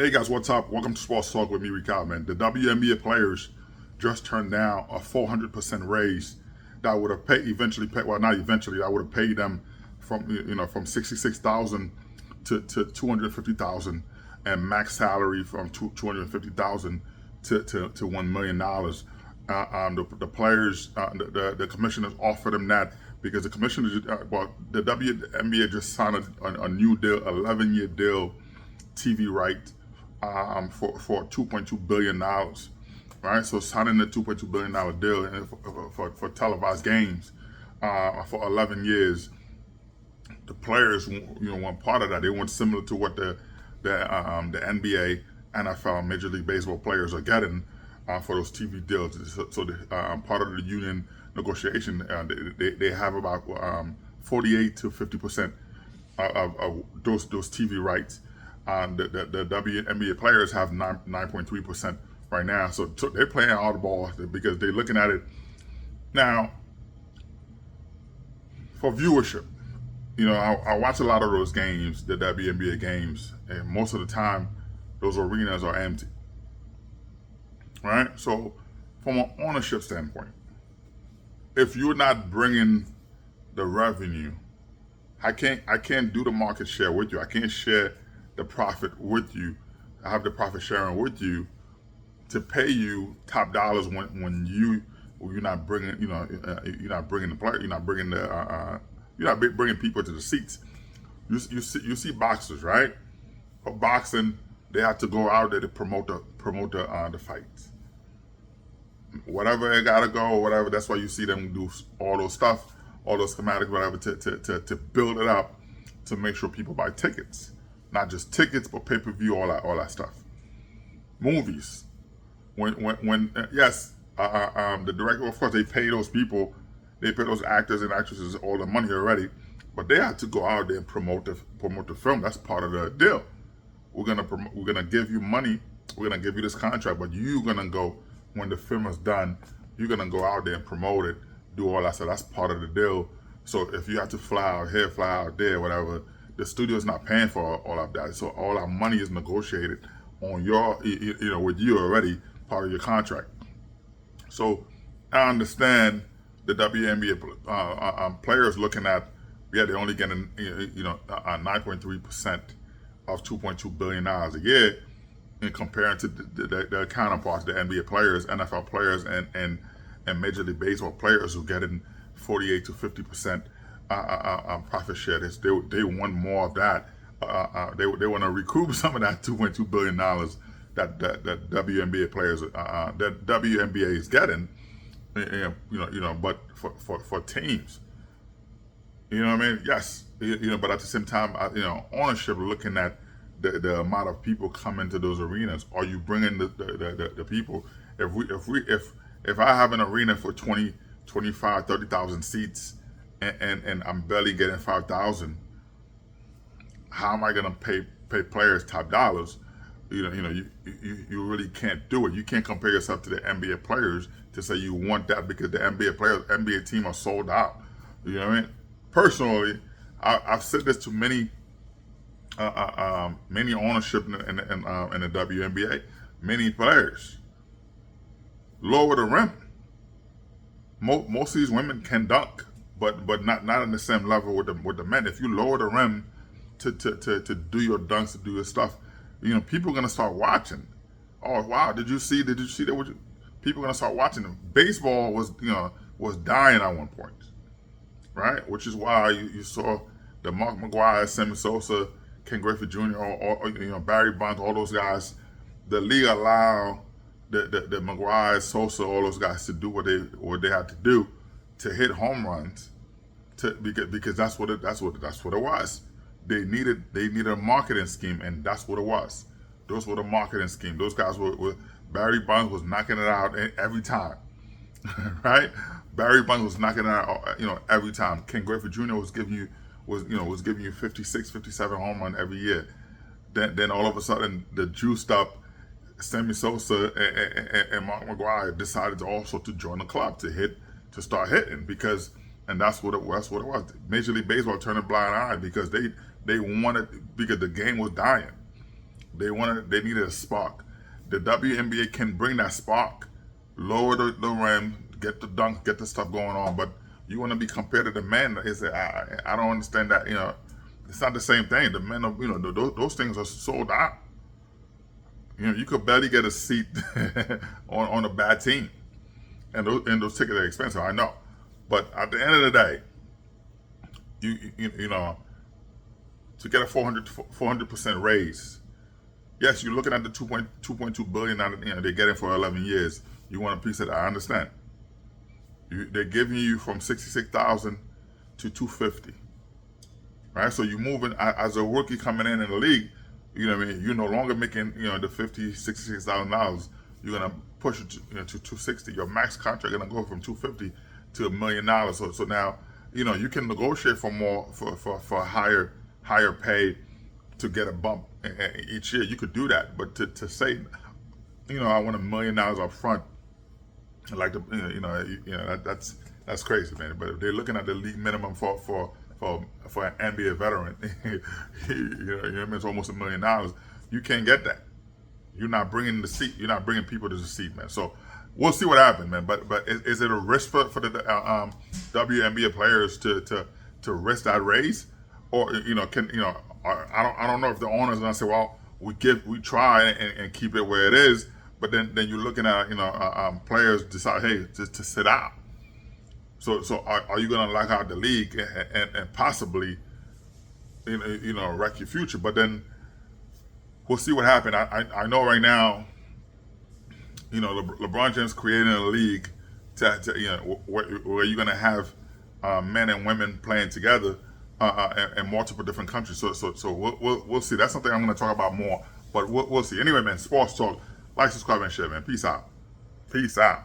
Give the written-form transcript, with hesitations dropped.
Hey guys, what's up? Welcome to Sports Talk with me, Ricardo, man. The WNBA players just turned down a 400% raise that would have paid well, not eventually, that would have paid them from 66,000 to 250,000, and max salary from 250,000 to $1 million. The players, the commissioners offered them that because the commissioners, the WNBA just signed a new deal, 11-year deal, TV right, for $2.2 billion, right? So signing the $2.2 billion deal for televised games for 11 years. The players, want part of that. They want similar to what the NBA, NFL, Major League Baseball players are getting for those TV deals. So part of the union negotiation, they have about 48 to 50% of those TV rights. The WNBA players have 9.3% right now. So they're playing all the ball because they're looking at it now for viewership. I watch a lot of those games, the WNBA games, and most of the time, those arenas are empty. Right? So, from an ownership standpoint, if you're not bringing the revenue, I can't do the market share with you. I can't share the profit with you. I have the profit sharing with you to pay you top dollars when you're not bringing you're not bringing the player, you're not bringing people to the seats. You see boxers, right? For boxing, they have to go out there to promote the fights. Whatever they gotta go, whatever. That's why you see them do all those stuff, all those schematics, whatever, to build it up, to make sure people buy tickets, not just tickets, but pay-per-view, all that stuff. Movies, yes, the director, of course, they pay those people, they pay those actors and actresses all the money already, but they have to go out there and promote the film. That's part of the deal. We're gonna give you money. We're gonna give you this contract, but you're gonna go when the film is done. You're gonna go out there and promote it, do all that stuff. That's part of the deal. So if you have to fly out here, fly out there, whatever, the studio's not paying for all of that. So all our money is negotiated on with you already, part of your contract. So I understand the WNBA players looking at, they're only getting 9.3% of $2.2 billion a year, in comparing to the counterparts, the NBA players, NFL players, and Major League Baseball players who getting 48 to 50% profit share. They want more of that. They want to recoup some of that $2.2 billion that WNBA players, that WNBA is getting. But for teams, you know what I mean? Yes, but at the same time, ownership looking at the amount of people coming to those arenas. Are you bringing the people? If I have an arena for 20, 25, 30,000 seats, and I'm barely getting 5,000, how am I gonna pay players top dollars? You really can't do it. You can't compare yourself to the NBA players to say you want that, because the NBA team are sold out. You know what I mean? Personally, I've said this to many ownership in the WNBA, many players. Lower the rim. Most of these women can dunk, but not in the same level with the men. If you lower the rim to do your dunks, to do your stuff, people are gonna start watching. Oh wow, did you see that? People are gonna start watching them. Baseball was dying at one point, right? Which is why you saw the Mark McGwire, Sammy Sosa, Ken Griffey Jr., or Barry Bonds, all those guys. The league allowed the McGwire, Sosa, all those guys to do what they had to do to hit home runs, because that's what it was. They needed a marketing scheme, and that's what it was. Those were the marketing scheme. Those guys were Barry Bonds was knocking it out every time, right? Barry Bonds was knocking it out, every time. Ken Griffey Jr. was giving you 56, 57 home run every year. Then all of a sudden, the juiced up Sammy Sosa and Mark McGwire decided also to join the club to start hitting, and that's what it was. Major League Baseball turned a blind eye because they wanted, because the game was dying. They needed a spark. The WNBA can bring that spark, lower the rim, get the dunk, get the stuff going on. But you want to be compared to the men? I don't understand that. It's not the same thing. The men, those things are sold out. You could barely get a seat on a bad team, and those tickets are expensive. I know, but at the end of the day, you know, to get a 400% raise. Yes, you're looking at the 2.2 billion that they're getting for 11 years. You want a piece of that? I understand. They're giving you from 66,000 to 250, right? So you moving as a rookie coming in the league. You know what I mean? You're no longer making the 50, $66,000. You're gonna push it to 260. Your max contract gonna go from 250 to $1 million. So now you can negotiate for more for higher pay to get a bump each year. You could do that, but to say I want $1 million up front, like that's crazy, man. But if they're looking at the league minimum for an NBA veteran, it's almost $1 million. You can't get that. You're not bringing the seat. You're not bringing people to the seat, man. So we'll see what happens, man. But is it a risk for the WNBA players to risk that raise, or I don't know if the owners are gonna say, well, we try and keep it where it is, but then you're looking at players decide, hey, to sit out. So are you gonna lock out the league and possibly wreck your future? But then we'll see what happens. I know right now, LeBron James creating a league where you're gonna have men and women playing together in multiple different countries. So we'll see. That's something I'm gonna talk about more. But we'll see. Anyway, man, sports talk. Like, subscribe, and share, man. Peace out. Peace out.